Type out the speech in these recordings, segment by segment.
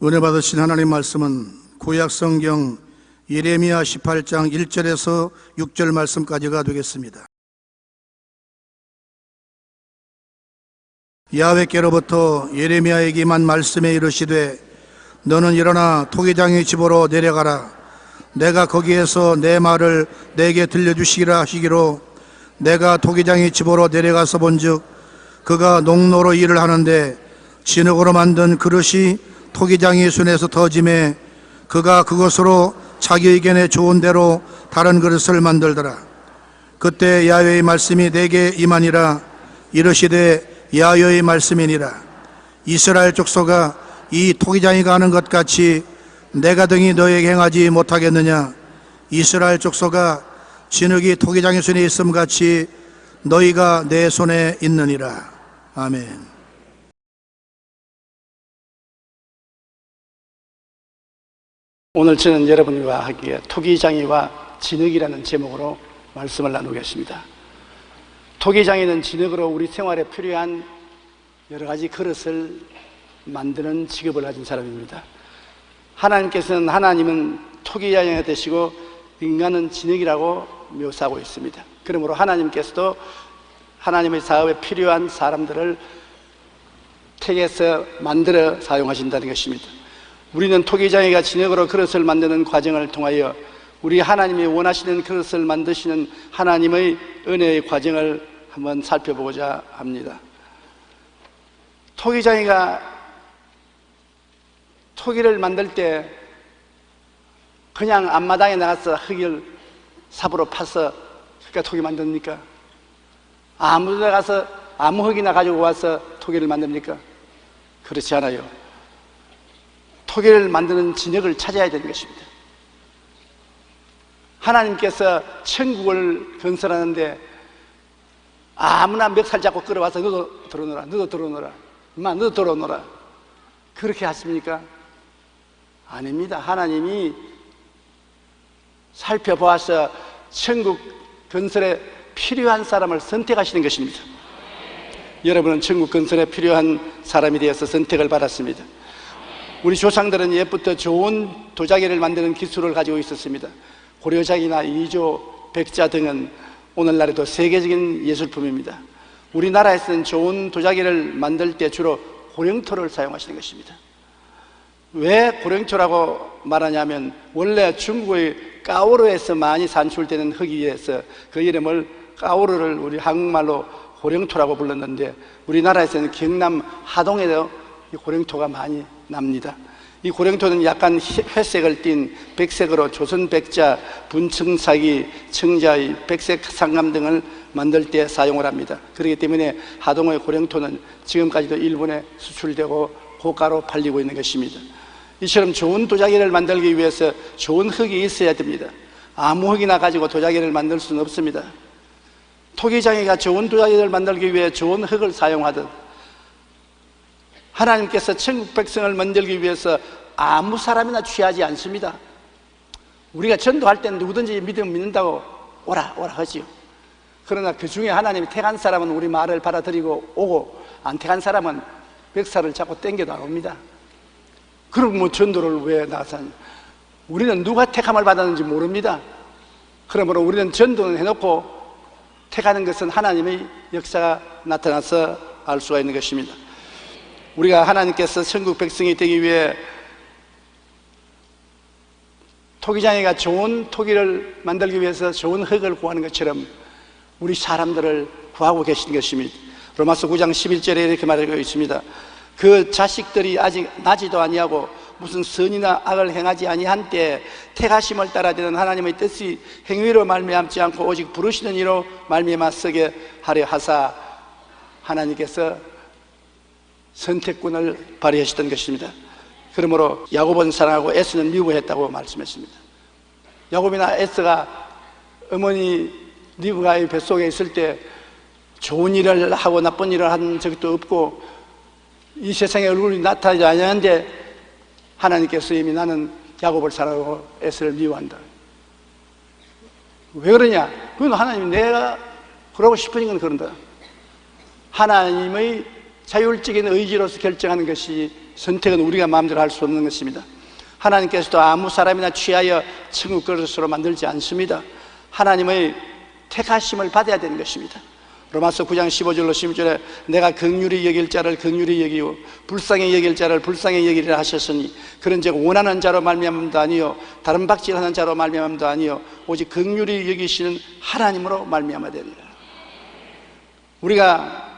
은혜 받으신 하나님 말씀은 구약 성경 예레미야 18장 1절에서 6절 말씀까지가 되겠습니다. 야훼께로부터 예레미야에게 임한 말씀에 이르시되 너는 일어나 토기장의 집으로 내려가라. 내가 거기에서 내 말을 내게 들려주시기라 하시기로 내가 토기장의 집으로 내려가서 본즉 그가 농로로 일을 하는데 진흙으로 만든 그릇이 토기장의 손에서 터짐에 그가 그것으로 자기 의견에 좋은 대로 다른 그릇을 만들더라. 그때 야훼의 말씀이 내게 임하니라. 이르시되 야훼의 말씀이니라. 이스라엘 족속아, 이 토기장이가 하는 것 같이 내가 등이 너에게 행하지 못하겠느냐. 이스라엘 족속아, 진흙이 토기장의 손에 있음 같이 너희가 내 손에 있느니라. 아멘. 오늘 저는 여러분과 함께 토기장이와 진흙이라는 제목으로 말씀을 나누겠습니다. 토기장이는 진흙으로 우리 생활에 필요한 여러 가지 그릇을 만드는 직업을 가진 사람입니다. 하나님은 토기장이가 되시고 인간은 진흙이라고 묘사하고 있습니다. 그러므로 하나님께서도 하나님의 사업에 필요한 사람들을 택해서 만들어 사용하신다는 것입니다. 우리는 토기장이가 진흙으로 그릇을 만드는 과정을 통하여 우리 하나님이 원하시는 그릇을 만드시는 하나님의 은혜의 과정을 한번 살펴보고자 합니다. 토기장이가 토기를 만들 때 그냥 앞마당에 나가서 흙을 삽으로 파서 토기 만듭니까? 아무 데 가서 아무 흙이나 가지고 와서 토기를 만듭니까? 그렇지 않아요. 토기를 만드는 진흙을 찾아야 되는 것입니다. 하나님께서 천국을 건설하는데 아무나 멱살 잡고 끌어와서 너도 들어오너라, 너도 들어오너라, 엄마 너도 들어오너라, 그렇게 하십니까? 아닙니다. 하나님이 살펴보아서 천국 건설에 필요한 사람을 선택하시는 것입니다. 여러분은 천국 건설에 필요한 사람이 되어서 선택을 받았습니다. 우리 조상들은 옛부터 좋은 도자기를 만드는 기술을 가지고 있었습니다. 고려장이나 이조, 백자 등은 오늘날에도 세계적인 예술품입니다. 우리나라에서는 좋은 도자기를 만들 때 주로 고령토를 사용하시는 것입니다. 왜 고령토라고 말하냐면 원래 중국의 까오르에서 많이 산출되는 흙이어서 그 이름을 까오르를 우리 한국말로 고령토라고 불렀는데 우리나라에서는 경남 하동에도 고령토가 많이 납니다. 이 고령토는 약간 회색을 띤 백색으로 조선 백자, 분청사기, 청자의 백색 상감 등을 만들 때 사용을 합니다. 그렇기 때문에 하동의 고령토는 지금까지도 일본에 수출되고 고가로 팔리고 있는 것입니다. 이처럼 좋은 도자기를 만들기 위해서 좋은 흙이 있어야 됩니다. 아무 흙이나 가지고 도자기를 만들 수는 없습니다. 토기장이가 좋은 도자기를 만들기 위해 좋은 흙을 사용하듯 하나님께서 천국 백성을 만들기 위해서 아무 사람이나 취하지 않습니다. 우리가 전도할 때는 누구든지 믿는다고 오라 하지요. 그러나 그 중에 하나님이 택한 사람은 우리 말을 받아들이고 오고 안 택한 사람은 멱살을 잡고 땡겨 나옵니다. 그럼 뭐 전도를 왜 나가서 하냐? 우리는 누가 택함을 받았는지 모릅니다. 그러므로 우리는 전도는 해놓고 택하는 것은 하나님의 역사가 나타나서 알 수가 있는 것입니다. 우리가 하나님께서 천국 백성이 되기 위해 토기장이가 좋은 토기를 만들기 위해서 좋은 흙을 구하는 것처럼 우리 사람들을 구하고 계신 것입니다. 로마서 9장 11절에 이렇게 말하고 있습니다. 그 자식들이 아직 나지도 아니하고 무슨 선이나 악을 행하지 아니한 때 택하심을 따라 되는 하나님의 뜻이 행위로 말미암지 않고 오직 부르시는 이로 말미암아 서게 하려 하사 하나님께서 선택권을 발휘하셨던 것입니다. 그러므로 야곱은 사랑하고 에서는 미워했다고 말씀했습니다. 야곱이나 에서가 어머니 리브가의 뱃속에 있을 때 좋은 일을 하고 나쁜 일을 한 적도 없고 이 세상에 얼굴이 나타나지 않았는데 하나님께서 이미 나는 야곱을 사랑하고 에서를 미워한다. 왜 그러냐? 그건 하나님이 내가 그러고 싶으니까 그런다. 하나님의 자율적인 의지로서 결정하는 것이, 선택은 우리가 마음대로 할 수 없는 것입니다. 하나님께서도 아무 사람이나 취하여 천국 그릇으로 만들지 않습니다. 하나님의 택하심을 받아야 되는 것입니다. 로마서 9장 15절로 16절에 내가 긍휼히 여길 자를 긍휼히 여기고 불쌍히 여길 자를 불쌍히 여기리라 하셨으니 그런즉 원하는 자로 말미암음도 아니요 다른 박질하는 자로 말미암음도 아니요 오직 긍휼히 여기시는 하나님으로 말미암아 되리라. 우리가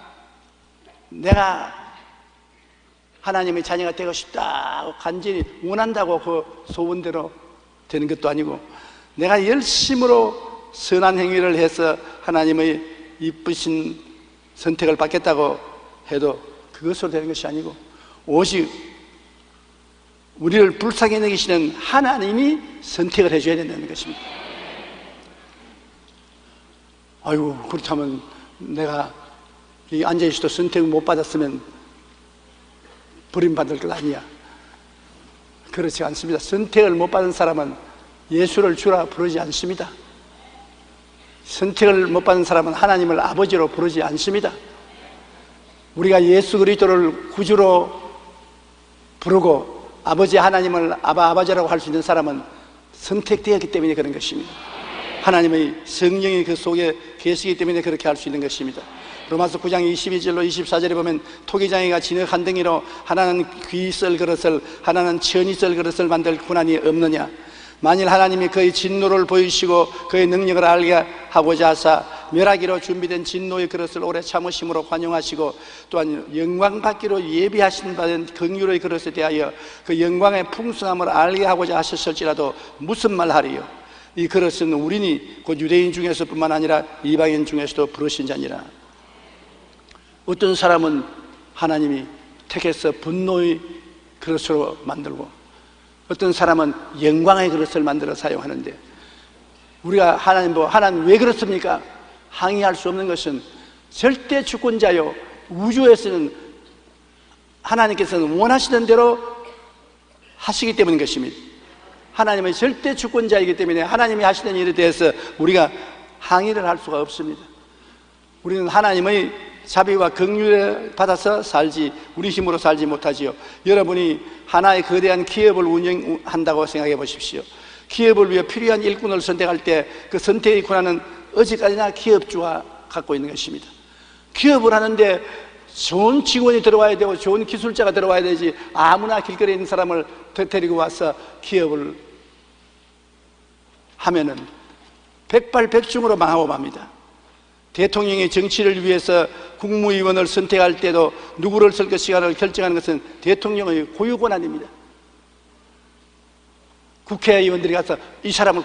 내가 하나님의 자녀가 되고 싶다고 간절히 원한다고 그 소원대로 되는 것도 아니고, 내가 열심으로 선한 행위를 해서 하나님의 이쁘신 선택을 받겠다고 해도 그것으로 되는 것이 아니고, 오직 우리를 불쌍히 여기시는 하나님이 선택을 해줘야 된다는 것입니다. 아이고, 그렇다면 내가 여기 앉아있어도 선택을 못 받았으면 버림받을 것 아니야. 그렇지 않습니다. 선택을 못 받은 사람은 예수를 주라 부르지 않습니다. 선택을 못 받은 사람은 하나님을 아버지로 부르지 않습니다. 우리가 예수 그리스도를 구주로 부르고 아버지 하나님을 아버지라고 할 수 있는 사람은 선택되었기 때문에 그런 것입니다. 하나님의 성령이 그 속에 계시기 때문에 그렇게 할 수 있는 것입니다. 로마서 9장 22절로 24절에 보면 토기장이가 진흙 한 덩이로 하나는 귀 썰 그릇을 하나는 천이 썰 그릇을 만들 고난이 없느냐. 만일 하나님이 그의 진노를 보이시고 그의 능력을 알게 하고자 하사 멸하기로 준비된 진노의 그릇을 오래 참으심으로 관용하시고 또한 영광 받기로 예비하신 바된 긍휼의 그릇에 대하여 그 영광의 풍성함을 알게 하고자 하셨을지라도 무슨 말 하리요. 이 그릇은 우리니 곧 유대인 중에서 뿐만 아니라 이방인 중에서도 부르신 자니라. 어떤 사람은 하나님이 택해서 분노의 그릇으로 만들고 어떤 사람은 영광의 그릇을 만들어 사용하는데, 우리가 하나님 왜 그렇습니까? 항의할 수 없는 것은 절대 주권자요, 우주에서는 하나님께서는 원하시는 대로 하시기 때문인 것입니다. 하나님의 절대 주권자이기 때문에 하나님이 하시는 일에 대해서 우리가 항의를 할 수가 없습니다. 우리는 하나님의 자비와 긍휼을 받아서 살지 우리 힘으로 살지 못하지요. 여러분이 하나의 거대한 기업을 운영한다고 생각해 보십시오. 기업을 위해 필요한 일꾼을 선택할 때 그 선택의 권한은 어디까지나 기업주가 갖고 있는 것입니다. 기업을 하는데 좋은 직원이 들어와야 되고 좋은 기술자가 들어와야 되지, 아무나 길거리에 있는 사람을 데리고 와서 기업을 하면은 백발백중으로 망하고 맙니다. 대통령이 정치를 위해서 국무위원을 선택할 때도 누구를 쓸 것인가를 결정하는 것은 대통령의 고유 권한입니다. 국회의원들이 가서 이 사람을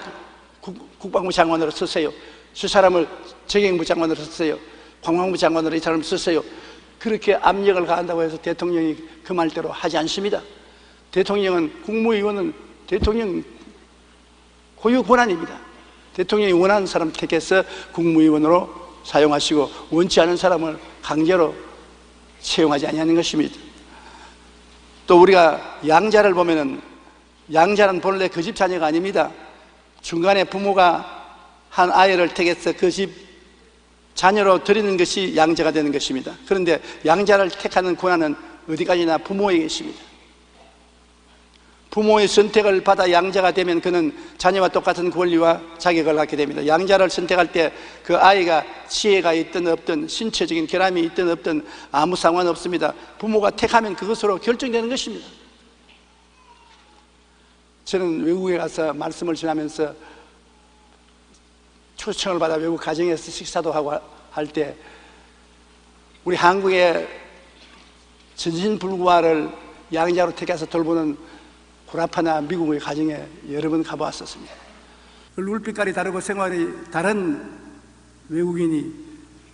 국방부 장관으로 쓰세요, 저 사람을 정행부 장관으로 쓰세요, 관광부 장관으로 이 사람을 쓰세요, 그렇게 압력을 가한다고 해서 대통령이 그 말대로 하지 않습니다. 대통령은, 국무위원은 대통령 고유 권한입니다. 대통령이 원하는 사람 택해서 국무위원으로 사용하시고 원치 않은 사람을 강제로 채용하지 아니하는 것입니다. 또 우리가 양자를 보면은, 양자는 본래 그 집 자녀가 아닙니다. 중간에 부모가 한 아이를 택해서 그 집 자녀로 드리는 것이 양자가 되는 것입니다. 그런데 양자를 택하는 권한은 어디까지나 부모에게 있습니다. 부모의 선택을 받아 양자가 되면 그는 자녀와 똑같은 권리와 자격을 갖게 됩니다. 양자를 선택할 때 그 아이가 지혜가 있든 없든 신체적인 결함이 있든 없든 아무 상관없습니다. 부모가 택하면 그것으로 결정되는 것입니다. 저는 외국에 가서 말씀을 전하면서 초청을 받아 외국 가정에서 식사도 하고 할 때 우리 한국의 전신불구화를 양자로 택해서 돌보는 구라파나 미국의 가정에 여러 번 가보았었습니다. 얼굴빛깔이 다르고 생활이 다른 외국인이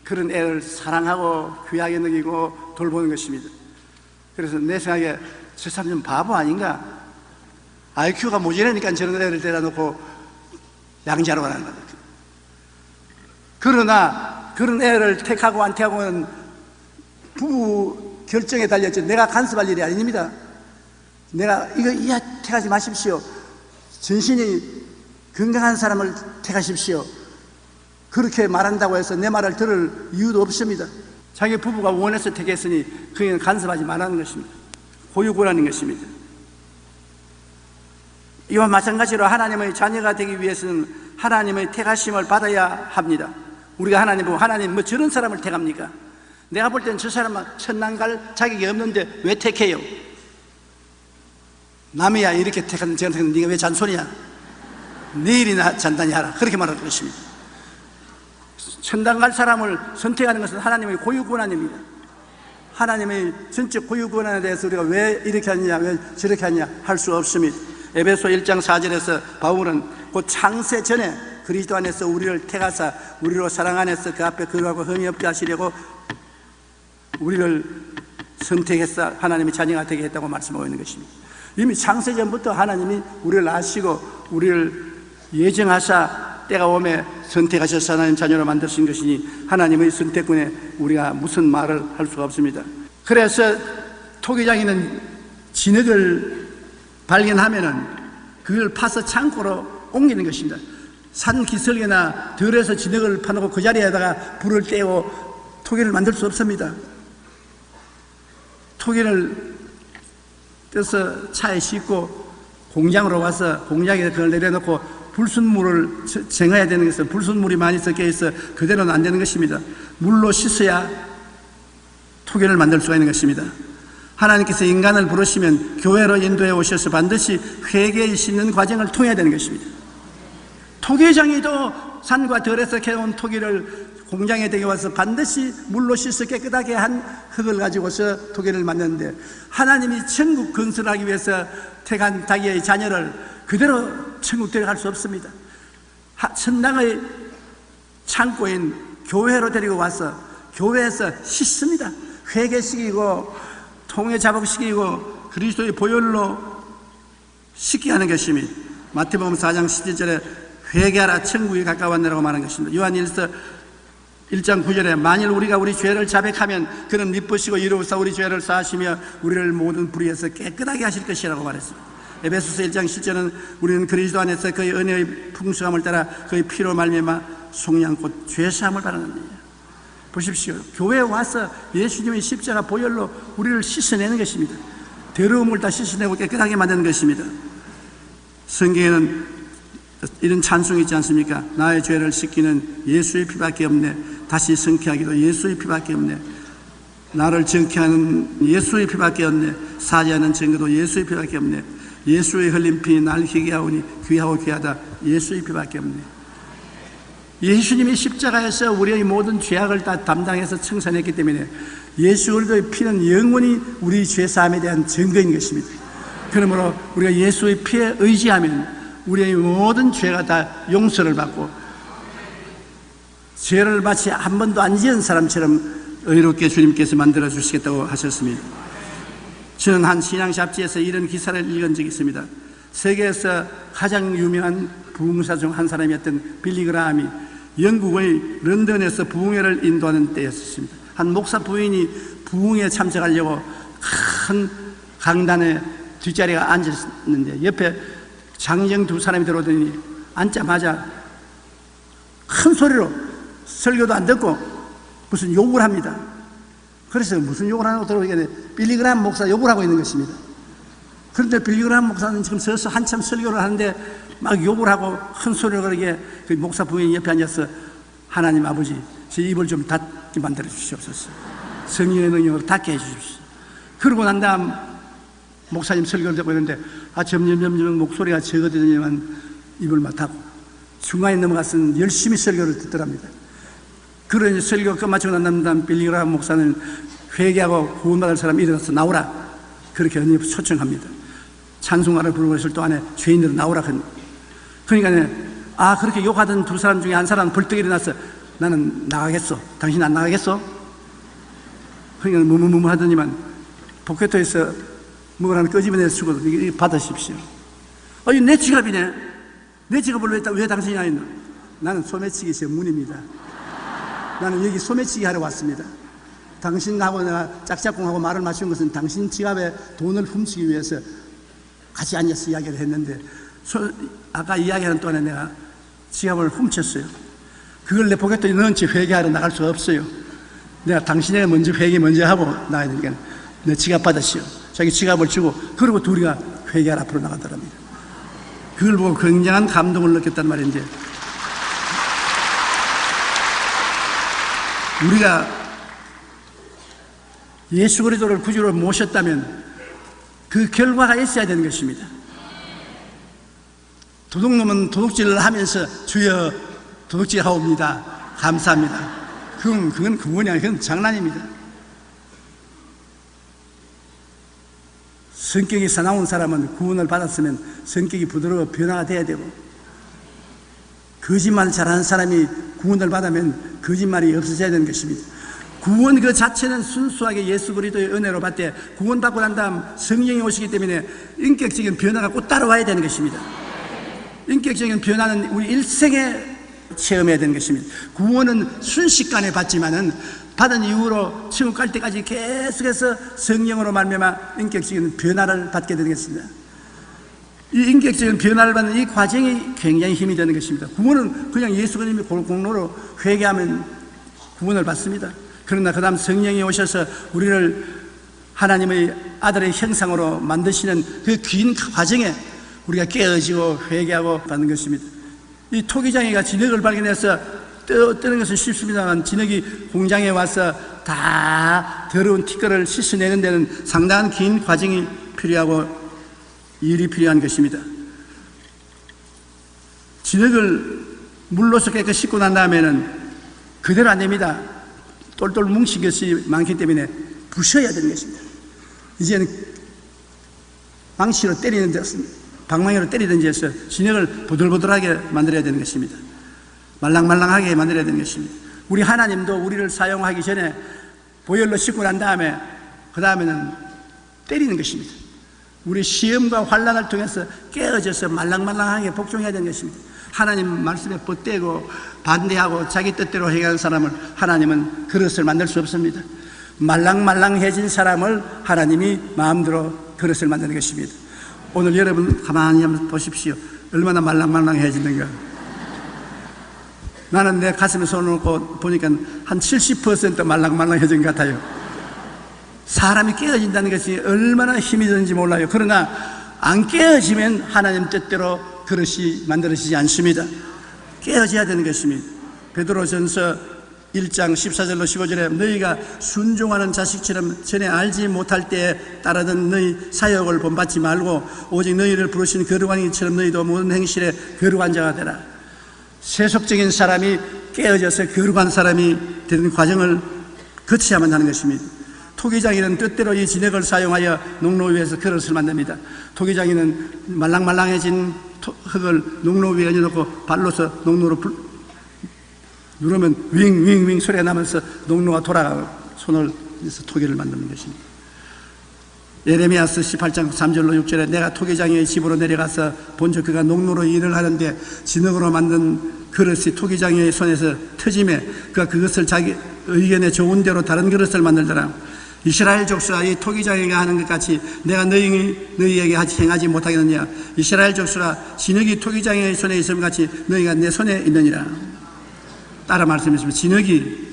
그런 애를 사랑하고 귀하게 여기고 돌보는 것입니다. 그래서 내 생각에 저 사람 좀 바보 아닌가? IQ가 모자라니까 저런 애를 데려다 놓고 양자로 하는 거다. 그러나 그런 애를 택하고 안 택하고는 부부 결정에 달렸지 내가 간섭할 일이 아닙니다. 내가 이거 택하지 마십시오. 전신이 건강한 사람을 택하십시오. 그렇게 말한다고 해서 내 말을 들을 이유도 없습니다. 자기 부부가 원해서 택했으니 그에는 간섭하지 말라는 것입니다. 고유권하는 것입니다. 이와 마찬가지로 하나님의 자녀가 되기 위해서는 하나님의 택하심을 받아야 합니다. 우리가 하나님 보고 하나님 뭐 저런 사람을 택합니까? 내가 볼 때는 저 사람은 천당 갈 자격이 없는데 왜 택해요? 남이야 이렇게 택하는 저런 택하는 네가 왜 잔소리야? 내일이나 잔단히 하라 그렇게 말할 것입니다. 천당 갈 사람을 선택하는 것은 하나님의 고유권한입니다. 하나님의 전적 고유권한에 대해서 우리가 왜 이렇게 하느냐 왜 저렇게 하느냐 할 수 없습니다. 에베소 1장 4절에서 바울은 곧 창세 전에 그리스도 안에서 우리를 택하사 우리로 사랑 안에서 그 앞에 거룩하고 흠이 없게 하시려고 우리를 선택해서 하나님의 자녀가 되게 했다고 말씀하고 있는 것입니다. 이미 창세 전부터 하나님이 우리를 아시고 우리를 예정하사 때가 오매 선택하셔서 하나님 자녀로 만드신 것이니 하나님의 선택권에 우리가 무슨 말을 할 수가 없습니다. 그래서 토기장이는 진흙을 발견하면은 그걸 파서 창고로 옮기는 것입니다. 산 기슭이나 들에서 진흙을 파놓고 그 자리에다가 불을 떼고 토기를 만들 수 없습니다. 토기를 떼서 차에 싣고 공장으로 와서 공장에 그걸 내려놓고 불순물을 쟁여야 되는 것은 불순물이 많이 섞여 있어 그대로는 안 되는 것입니다. 물로 씻어야 토기를 만들 수가 있는 것입니다. 하나님께서 인간을 부르시면 교회로 인도해 오셔서 반드시 회개에 씻는 과정을 통해야 되는 것입니다. 토기장이도 산과 들에서 캐온 토기를 공장에 데려와서 반드시 물로 씻어 깨끗하게 한 흙을 가지고서 토기를 만드는데 하나님이 천국 건설하기 위해서 택한 자기의 자녀를 그대로 천국 데려갈 수 없습니다. 천당의 창고인 교회로 데리고 와서 교회에서 씻습니다. 회개시키고 통에 자복시키고 그리스도의 보혈로 씻게 하는 것입니다. 마태복음 4장 17절에 회개하라 천국이 가까웠느라고 말한 것입니다. 요한일서 1장 9절에 만일 우리가 우리 죄를 자백하면 그는 미쁘시고 이로써 우리 죄를 사하시며 우리를 모든 불의에서 깨끗하게 하실 것이라고 말했습니다. 에베소서 1장 10절은 우리는 그리스도 안에서 그의 은혜의 풍성함을 따라 그의 피로 말미암아 속량 곧 죄사함을 받았느니라. 보십시오. 교회에 와서 예수님의 십자가 보혈로 우리를 씻어내는 것입니다. 더러움을 다 씻어내고 깨끗하게 만드는 것입니다. 성경에는 이런 찬송이 있지 않습니까? 나의 죄를 씻기는 예수의 피밖에 없네. 다시 성쾌하기도 예수의 피밖에 없네. 나를 정케하는 예수의 피밖에 없네. 사죄하는 증거도 예수의 피밖에 없네. 예수의 흘린 피 날 희게 하오니 귀하고 귀하다. 예수의 피밖에 없네. 예수님이 십자가에서 우리의 모든 죄악을 다 담당해서 청산했기 때문에 예수 그리스도의 피는 영원히 우리 죄사함에 대한 증거인 것입니다. 그러므로 우리가 예수의 피에 의지하면 우리의 모든 죄가 다 용서를 받고 죄를 마치 한 번도 안 지은 사람처럼 의롭게 주님께서 만들어 주시겠다고 하셨습니다. 저는 한 신앙 잡지에서 이런 기사를 읽은 적이 있습니다. 세계에서 가장 유명한 부흥사 중 한 사람이었던 빌리 그라함이 영국의 런던에서 부흥회를 인도하는 때였습니다. 한 목사 부인이 부흥회에 참석하려고 큰 강단에 뒷자리에 앉았는데 옆에 장정 두 사람이 들어오더니 앉자마자 큰 소리로 설교도 안 듣고 무슨 욕을 합니다. 그래서 무슨 욕을 하고 들어오게 빌리 그라함 목사 욕을 하고 있는 것입니다. 그런데 빌리 그라함 목사는 지금 서서 한참 설교를 하는데 막 욕을 하고 큰 소리로 그러게 그 목사 부인이 옆에 앉아서 하나님 아버지 제 입을 좀 닫게 만들어 주시옵소서. 성령의 능력으로 닫게 해 주십시오. 그러고 난 다음 목사님 설교를 듣고 있는데 점점 목소리가 적어지더니만 입을 막 닫고 중간에 넘어가서는 열심히 설교를 듣더랍니다. 그러니 설교 끝마치고 난 다음 빌리 그라함 목사는 회개하고 구원받을 사람 일어나서 나오라 그렇게 언니 초청합니다. 찬송가를 부르고 있을 동안에 죄인들은 나오라 그러니까 그렇게 욕하던 두 사람 중에 한 사람은 벌떡 일어나서 나는 나가겠어. 당신 안 나가겠어? 그러니까 무무무무 하더니만 포켓토에서 뭘 하나 끄집어내서 주고 이거 받으십시오. 이거 내 지갑이네. 내 지갑을 왜 당신이 안 했나? 나는 소매치기 전문입니다. 나는 여기 소매치기 하러 왔습니다. 당신하고 내가 짝짝꿍하고 말을 맞춘 것은 당신 지갑에 돈을 훔치기 위해서 같이 앉아서 이야기를 했는데 아까 이야기하는 동안에 내가 지갑을 훔쳤어요. 그걸 내 포켓에 넣은 채 회개하러 나갈 수가 없어요. 내가 당신에게 먼저 회개 먼저 하고 나가야 되니까 내 지갑 받으시오. 자기 지갑을 주고 그리고 둘이가 회개하러 앞으로 나가더랍니다. 그걸 보고 굉장한 감동을 느꼈단 말인데, 우리가 예수 그리스도를 구주로 모셨다면 그 결과가 있어야 되는 것입니다. 도둑놈은 도둑질을 하면서 주여 도둑질하옵니다, 감사합니다. 그건 구원이 아니라 그건 장난입니다. 성격이 사나운 사람은 구원을 받았으면 성격이 부드러워 변화가 돼야 되고, 거짓말 잘하는 사람이 구원을 받으면 거짓말이 없어져야 되는 것입니다. 구원 그 자체는 순수하게 예수 그리스도의 은혜로 받되, 구원받고 난 다음 성령이 오시기 때문에 인격적인 변화가 꼭 따라와야 되는 것입니다. 인격적인 변화는 우리 일생에 체험해야 되는 것입니다. 구원은 순식간에 받지만은 받은 이후로 천국 갈 때까지 계속해서 성령으로 말미암아 인격적인 변화를 받게 되는 것입니다. 이 인격적인 변화를 받는 이 과정이 굉장히 힘이 되는 것입니다. 구원은 그냥 예수 그리스도의 공로로 회개하면 구원을 받습니다. 그러나 그 다음 성령이 오셔서 우리를 하나님의 아들의 형상으로 만드시는 그 긴 과정에 우리가 깨어지고 회개하고 받는 것입니다. 이 토기장이가 진흙을 발견해서 뜨는 것은 쉽습니다만, 진흙이 공장에 와서 다 더러운 티끌을 씻어내는 데는 상당한 긴 과정이 필요하고 일이 필요한 것입니다. 진흙을 물로서 깨끗이 씻고 난 다음에는 그대로 안 됩니다. 똘똘 뭉친 것이 많기 때문에 부셔야 되는 것입니다. 이제는 망치로 때리는 데서, 방망이로 때리든지 해서 진흙을 보들보들하게 만들어야 되는 것입니다. 말랑말랑하게 만들어야 되는 것입니다. 우리 하나님도 우리를 사용하기 전에 보혈로 씻고 난 다음에 그 다음에는 때리는 것입니다. 우리 시험과 환난을 통해서 깨어져서 말랑말랑하게 복종해야 되는 것입니다. 하나님 말씀에 뻗대고 반대하고 자기 뜻대로 행하는 사람을 하나님은 그릇을 만들 수 없습니다. 말랑말랑해진 사람을 하나님이 마음대로 그릇을 만드는 것입니다. 오늘 여러분 가만히 한번 보십시오. 얼마나 말랑말랑해지는가. 나는 내 가슴에 손을 놓고 보니까 한 70% 말랑말랑해진 것 같아요. 사람이 깨어진다는 것이 얼마나 힘이 드는지 몰라요. 그러나 안 깨어지면 하나님 뜻대로 그릇이 만들어지지 않습니다. 깨어져야 되는 것입니다. 베드로전서 1장 14절로 15절에 너희가 순종하는 자식처럼 전에 알지 못할 때에 따르던 너희 사역을 본받지 말고 오직 너희를 부르신 거룩한 이처럼 너희도 모든 행실에 거룩한 자가 되라. 세속적인 사람이 깨어져서 거룩한 사람이 되는 과정을 거쳐야만 하는 것입니다. 토기장이는 뜻대로 이 진흙을 사용하여 농로 위에서 그릇을 만듭니다. 토기장이는 말랑말랑해진 흙을 농로 위에 얹어놓고 발로서 농로로 누르면 윙윙윙 소리가 나면서 농로가 돌아가고 손을 해서 토기를 만드는 것입니다. 예레미야서 18장 3절로 6절에 내가 토기장의 집으로 내려가서 본즉 그가 농로로 일을 하는데 진흙으로 만든 그릇이 토기장의 손에서 터짐에 그가 그것을 자기 의견에 좋은 대로 다른 그릇을 만들더라. 이스라엘 족수가 이 토기장이가 하는 것 같이 내가 너희에게 행하지 못하겠느냐. 이스라엘 족수가 진흙이 토기장의 손에 있음 같이 너희가 내 손에 있느니라. 따라 말씀하시면 진흙이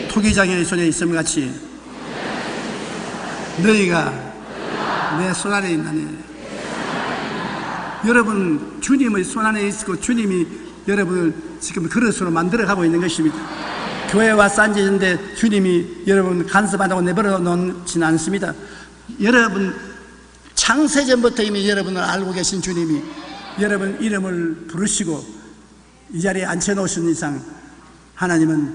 토기장의 손에 있음 같이 너희가 내 손 안에 있나니. 여러분 주님의 손 안에 있고 주님이 여러분을 지금 그릇으로 만들어가고 있는 것입니다. 교회에 와서 앉아있는데 주님이 여러분 간섭한다고 내버려 놓지는 않습니다. 여러분 창세전부터 이미 여러분을 알고 계신 주님이 여러분 이름을 부르시고 이 자리에 앉혀놓으신 이상 하나님은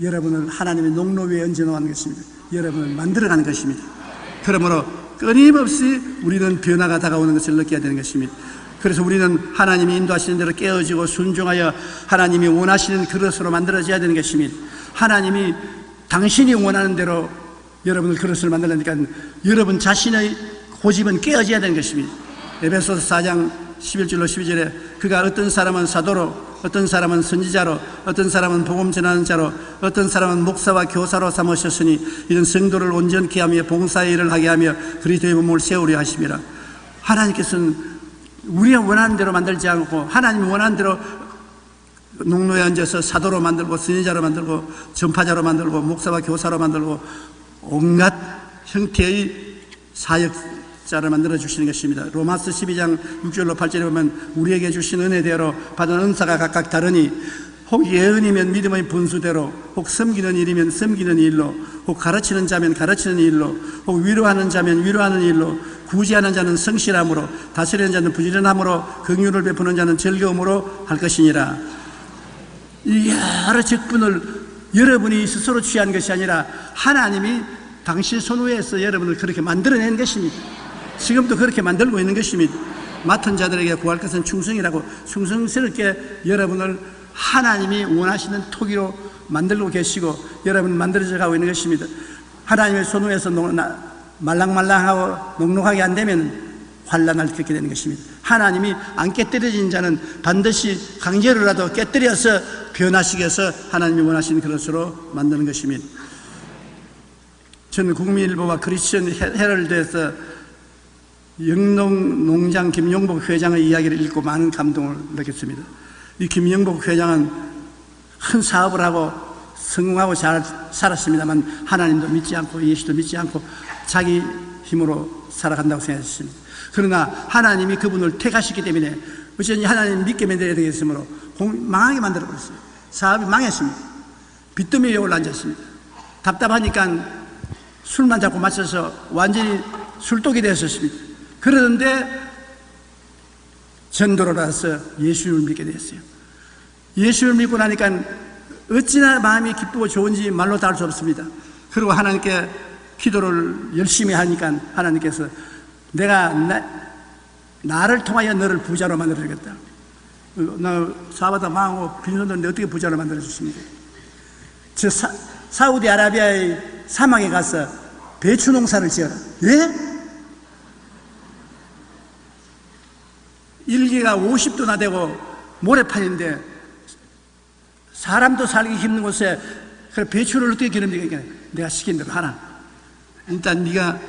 여러분을 하나님의 농로 위에 얹어놓은 것입니다. 여러분을 만들어가는 것입니다. 그러므로 끊임없이 우리는 변화가 다가오는 것을 느껴야 되는 것입니다. 그래서 우리는 하나님이 인도하시는 대로 깨어지고 순종하여 하나님이 원하시는 그릇으로 만들어져야 되는 것입니다. 하나님이 당신이 원하는 대로 여러분을 그릇을 만들려니까 여러분 자신의 고집은 깨어져야 되는 것입니다. 에베소서 4장 11절로 12절에 그가 어떤 사람은 사도로, 어떤 사람은 선지자로, 어떤 사람은 복음 전하는 자로, 어떤 사람은 목사와 교사로 삼으셨으니 이런 성도를 온전케 하며 봉사의 일을 하게 하며 그리스도의 몸을 세우려 하심이라. 하나님께서는 우리가 원하는 대로 만들지 않고 하나님이 원하는 대로 농로에 앉아서 사도로 만들고 선지자로 만들고 전파자로 만들고 목사와 교사로 만들고 온갖 형태의 사역자를 만들어 주시는 것입니다. 로마서 12장 6절로 8절에 보면 우리에게 주신 은혜대로 받은 은사가 각각 다르니 혹 예언이면 믿음의 분수대로, 혹 섬기는 일이면 섬기는 일로, 혹 가르치는 자면 가르치는 일로, 혹 위로하는 자면 위로하는 일로, 구제하는 자는 성실함으로, 다스리는 자는 부지런함으로, 긍휼을 베푸는 자는 즐거움으로 할 것이니라. 이 여러 직분을 여러분이 스스로 취한 것이 아니라 하나님이 당신 손위에서 여러분을 그렇게 만들어낸 것입니다. 지금도 그렇게 만들고 있는 것입니다. 맡은 자들에게 구할 것은 충성이라고 충성스럽게 여러분을 하나님이 원하시는 토기로 만들고 계시고 여러분 만들어져 가고 있는 것입니다. 하나님의 손위에서 말랑말랑하고 녹록하게 안 되면 환난을 겪게 되는 것입니다. 하나님이 안 깨뜨려진 자는 반드시 강제로라도 깨뜨려서 변화시키 위해서 하나님이 원하시는 그것으로 만드는 것입니다. 저는 국민일보와 크리스천 헤럴드에서 영농농장 김용복 회장의 이야기를 읽고 많은 감동을 느꼈습니다. 이 김영복 회장은 큰 사업을 하고 성공하고 잘 살았습니다만 하나님도 믿지 않고 예수도 믿지 않고 자기 힘으로 살아간다고 생각했습니다. 그러나 하나님이 그분을 택하시기 때문에 어쩐지 하나님 믿게 만들어야 되겠으므로 망하게 만들어버렸어요. 사업이 망했습니다. 빚더미 위에 올라앉았습니다. 답답하니까 술만 자꾸 마셔서 완전히 술독이 되었습니다. 그러는데 전도를 와서 예수를 믿게 됐어요. 예수를 믿고 나니까 어찌나 마음이 기쁘고 좋은지 말로 다 할 수 없습니다. 그리고 하나님께 기도를 열심히 하니까 하나님께서 내가 나를 통하여 너를 부자로 만들어주겠다. 나 사업하다 망하고 빈손들인데 어떻게 부자로 만들어주십니까? 저 사우디아라비아의 사막에 가서 배추 농사를 지어라. 예? 일기가 50도나 되고 모래판인데 사람도 살기 힘든 곳에 배추를 어떻게 기릅니까? 내가 시킨 대로 하라. 일단 네가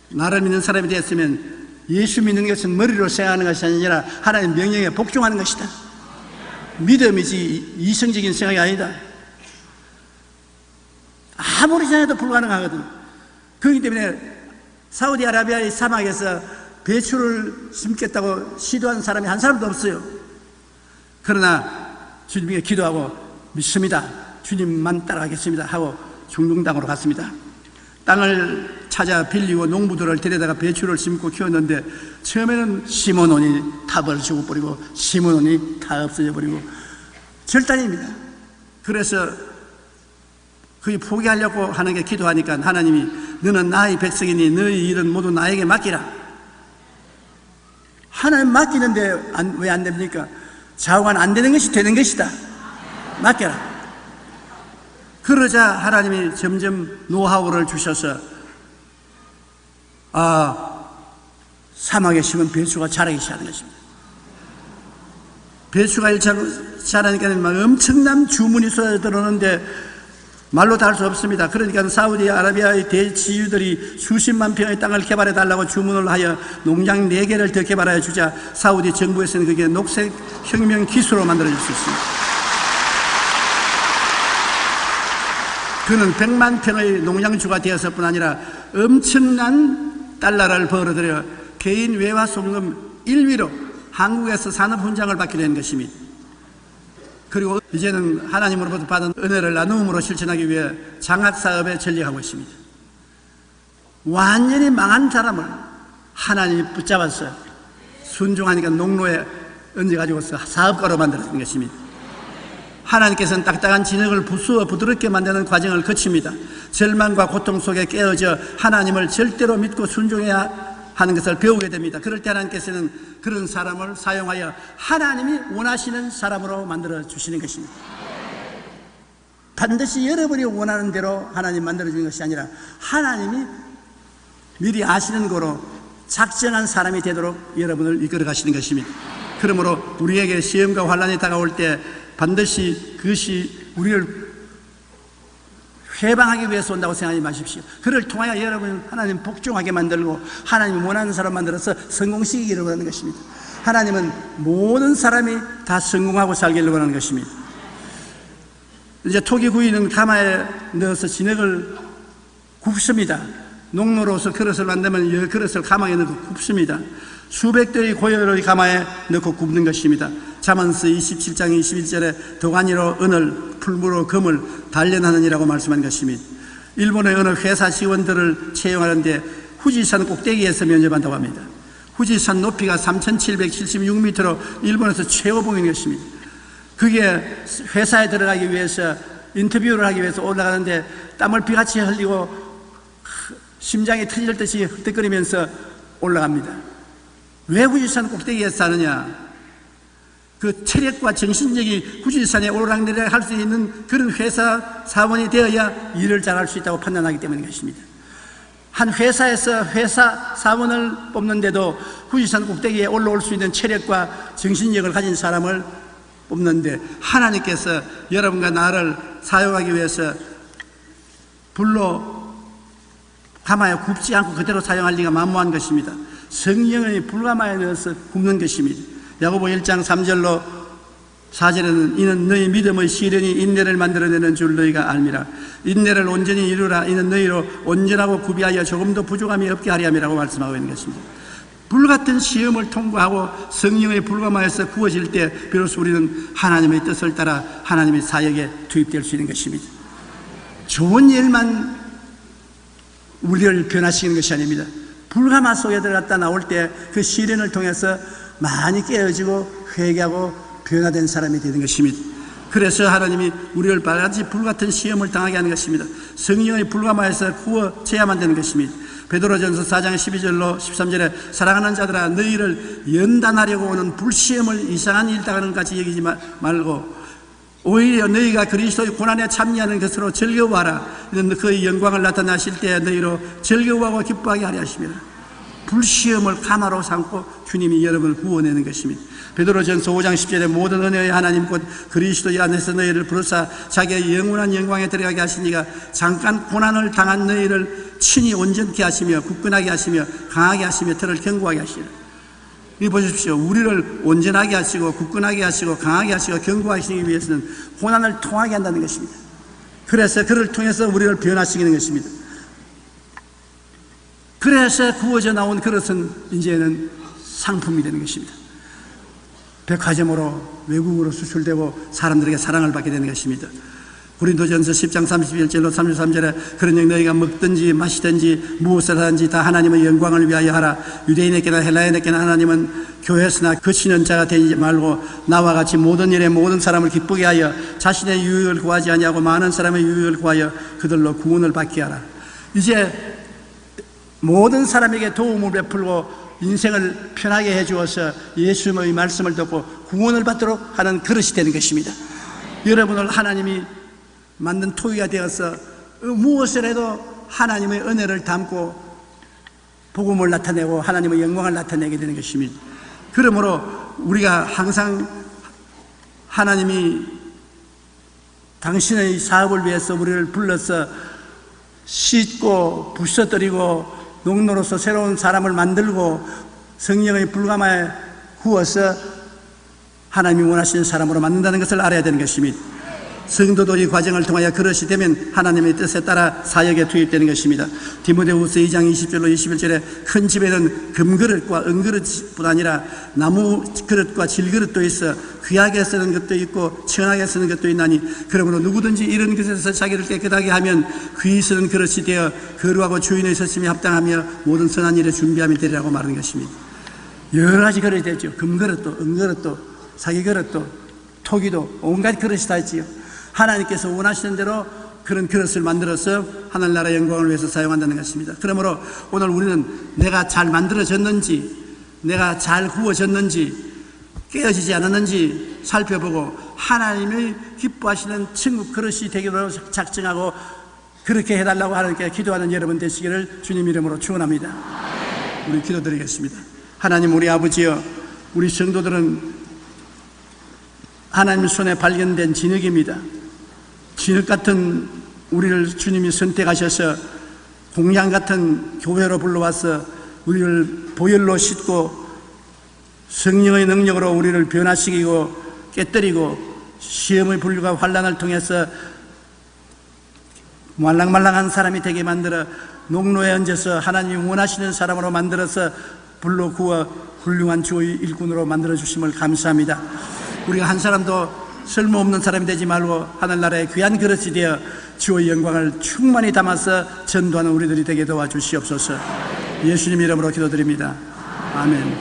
나를 믿는 사람이 되었으면 예수 믿는 것은 머리로 생각하는 것이 아니라 하나님 명령에 복종하는 것이다. 믿음이지 이성적인 생각이 아니다. 아무리 생각해도 불가능하거든. 그렇기 때문에 사우디아라비아의 사막에서 배추를 심겠다고 시도한 사람이 한 사람도 없어요. 그러나 주님에게 기도하고 믿습니다. 주님만 따라가겠습니다 하고 중동 땅으로 갔습니다. 땅을 찾아 빌리고 농부들을 데려다가 배추를 심고 키웠는데 처음에는 심어놓으니 다 벌어지고 버리고 심어놓으니 다 없어져 버리고 절단입니다. 그래서 거의 포기하려고 하는 게 기도하니까 하나님이 너는 나의 백성이니 너의 일은 모두 나에게 맡기라. 하나님 맡기는데 왜 안 됩니까? 좌우간 안 되는 것이 되는 것이다. 맡겨라. 그러자 하나님이 점점 노하우를 주셔서 사막에 심은 배추가 자라기 시작하는 것입니다. 배추가 자라니까 엄청난 주문이 쏟아져 들어오는데 말로 다 할 수 없습니다. 그러니까 사우디아라비아의 대지주들이 수십만 평의 땅을 개발해 달라고 주문을 하여 농장 4개를 더 개발하여 주자 사우디 정부에서는 그게 녹색 혁명 기수로 만들어질 수 있습니다. 그는 100만 평의 농장주가 되었을 뿐 아니라 엄청난 달러를 벌어들여 개인 외화 송금 1위로 한국에서 산업훈장을 받게 된 것입니다. 그리고 이제는 하나님으로부터 받은 은혜를 나눔으로 실천하기 위해 장학사업에 전력하고 있습니다. 완전히 망한 사람을 하나님이 붙잡아서 순종하니까 농로에 얹어가지고서 사업가로 만들어진 것입니다. 하나님께서는 딱딱한 진흙을 부수어 부드럽게 만드는 과정을 거칩니다. 절망과 고통 속에 깨어져 하나님을 절대로 믿고 순종해야 하는 것을 배우게 됩니다. 그럴 때 하나님께서는 그런 사람을 사용하여 하나님이 원하시는 사람으로 만들어 주시는 것입니다. 반드시 여러분이 원하는 대로 하나님 만들어 주는 것이 아니라 하나님이 미리 아시는 거로 작정한 사람이 되도록 여러분을 이끌어 가시는 것입니다. 그러므로 우리에게 시험과 환난이 다가올 때 반드시 그것이 우리를 해방하기 위해서 온다고 생각하지 마십시오. 그를 통하여 여러분 하나님 복종하게 만들고 하나님 원하는 사람 만들어서 성공시키기를 원하는 것입니다. 하나님은 모든 사람이 다 성공하고 살기를 원하는 것입니다. 이제 토기 구이는 가마에 넣어서 진흙을 굽습니다. 농로로서 그릇을 만들면 이 그릇을 가마에 넣고 굽습니다. 수백 대의 고열의 가마에 넣고 굽는 것입니다. 잠언서 27장 21절에 도가니로 은을, 풀무로 금을 단련하느니라고 말씀한 것입니다. 일본의 어느 회사 직원들을 채용하는데 후지산 꼭대기에서 면접한다고 합니다. 후지산 높이가 3,776m로 일본에서 최고봉인 것입니다. 그게 회사에 들어가기 위해서 인터뷰를 하기 위해서 올라가는데 땀을 비같이 흘리고 심장이 터질 듯이 흑득거리면서 올라갑니다. 왜 후지산 꼭대기에서 하느냐? 그 체력과 정신력이 후지산에 오르락내리락 할 수 있는 그런 회사 사원이 되어야 일을 잘할 수 있다고 판단하기 때문인 것입니다. 한 회사에서 회사 사원을 뽑는데도 후지산 꼭대기에 올라올 수 있는 체력과 정신력을 가진 사람을 뽑는데, 하나님께서 여러분과 나를 사용하기 위해서 불로 가마에 굽지 않고 그대로 사용할 리가 만무한 것입니다. 성령의 불가마에 넣어서 굽는 것입니다. 야고보 1장 3절로 4절에는 이는 너희 믿음의 시련이 인내를 만들어내는 줄 너희가 알미라. 인내를 온전히 이루라. 이는 너희로 온전하고 구비하여 조금도 부족함이 없게 하리 함이라고 말씀하고 있는 것입니다. 불같은 시험을 통과하고 성령의 불가마에서 구워질 때 비로소 우리는 하나님의 뜻을 따라 하나님의 사역에 투입될 수 있는 것입니다. 좋은 일만 우리를 변화시키는 것이 아닙니다. 불가마 속에 들어갔다 나올 때 그 시련을 통해서 많이 깨어지고 회개하고 변화된 사람이 되는 것입니다. 그래서 하나님이 우리를 바가지 불같은 시험을 당하게 하는 것입니다. 성령의 불가마에서 구워져야만 되는 것입니다. 베드로전서 4장 12절로 13절에 사랑하는 자들아 너희를 연단하려고 오는 불시험을 이상한 일 당하는 것 같이 여기지 말고 오히려 너희가 그리스도의 고난에 참여하는 것으로 즐거워하라. 그의 영광을 나타나실 때 너희로 즐거워하고 기뻐하게 하려 하십니다. 불시험을 가마로 삼고 주님이 여러분을 구원하는 것입니다. 베드로전서 5장 10절에 모든 은혜의 하나님 곧 그리스도 안에서 너희를 부르사 자기의 영원한 영광에 들어가게 하시니가 잠깐 고난을 당한 너희를 친히 온전케 하시며 굳건하게 하시며 강하게 하시며 들을 견고하게 하시라. 이 보십시오. 우리를 온전하게 하시고 굳건하게 하시고 강하게 하시고 견고하시기 위해서는 고난을 통하게 한다는 것입니다. 그래서 그를 통해서 우리를 변화시키는 것입니다. 그래서 구워져 나온 그릇은 이제는 상품이 되는 것입니다. 백화점으로 외국으로 수출되고 사람들에게 사랑을 받게 되는 것입니다. 고린도전서 10장 31절로 33절에 그러니 너희가 먹든지 마시든지 무엇을 하든지 다 하나님의 영광을 위하여 하라. 유대인에게나 헬라인에게나 하나님은 교회에서나 그치는 자가 되지 말고 나와 같이 모든 일에 모든 사람을 기쁘게 하여 자신의 유익을 구하지 아니하고 많은 사람의 유익을 구하여 그들로 구원을 받게 하라. 이제 모든 사람에게 도움을 베풀고 인생을 편하게 해주어서 예수님의 말씀을 듣고 구원을 받도록 하는 그릇이 되는 것입니다. 여러분을 하나님이 만든 토기가 되어서 무엇을 해도 하나님의 은혜를 담고 복음을 나타내고 하나님의 영광을 나타내게 되는 것입니다. 그러므로 우리가 항상 하나님이 당신의 사업을 위해서 우리를 불러서 씻고 부숴뜨리고 농노로서 새로운 사람을 만들고 성령의 불가마에 구워서 하나님이 원하시는 사람으로 만든다는 것을 알아야 되는 것입니다. 성도도 이 과정을 통하여 그릇이 되면 하나님의 뜻에 따라 사역에 투입되는 것입니다. 디모데후서 2장 20절로 21절에 큰 집에는 금그릇과 은그릇뿐 아니라 나무 그릇과 질그릇도 있어 귀하게 쓰는 것도 있고 천하게 쓰는 것도 있나니 그러므로 누구든지 이런 것에서 자기를 깨끗하게 하면 귀히 쓰는 그릇이 되어 거룩하고 주인의 서심에 합당하며 모든 선한 일에 준비하면 되리라고 말하는 것입니다. 여러 가지 그릇이 되죠. 금그릇도 은그릇도 사기 그릇도 토기도 온갖 그릇이 다 있지요. 하나님께서 원하시는 대로 그런 그릇을 만들어서 하늘나라 영광을 위해서 사용한다는 것입니다. 그러므로 오늘 우리는 내가 잘 만들어졌는지 내가 잘 구워졌는지 깨어지지 않았는지 살펴보고 하나님의 기뻐하시는 천국 그릇이 되기로 작정하고 그렇게 해달라고 하나님께 기도하는 여러분 되시기를 주님 이름으로 축원합니다. 우리 기도드리겠습니다. 하나님 우리 아버지여, 우리 성도들은 하나님 손에 발견된 진흙입니다. 진흙 같은 우리를 주님이 선택하셔서 공양 같은 교회로 불러와서 우리를 보혈로 씻고 성령의 능력으로 우리를 변화시키고 깨뜨리고 시험의 불과 환난을 통해서 말랑말랑한 사람이 되게 만들어 농로에 얹어서 하나님이 원하시는 사람으로 만들어서 불로 구워 훌륭한 주의 일꾼으로 만들어 주심을 감사합니다. 우리가 한 사람도 쓸모없는 사람이 되지 말고 하늘나라의 귀한 그릇이 되어 주의 영광을 충만히 담아서 전도하는 우리들이 되게 도와주시옵소서. 예수님 이름으로 기도드립니다. 아멘.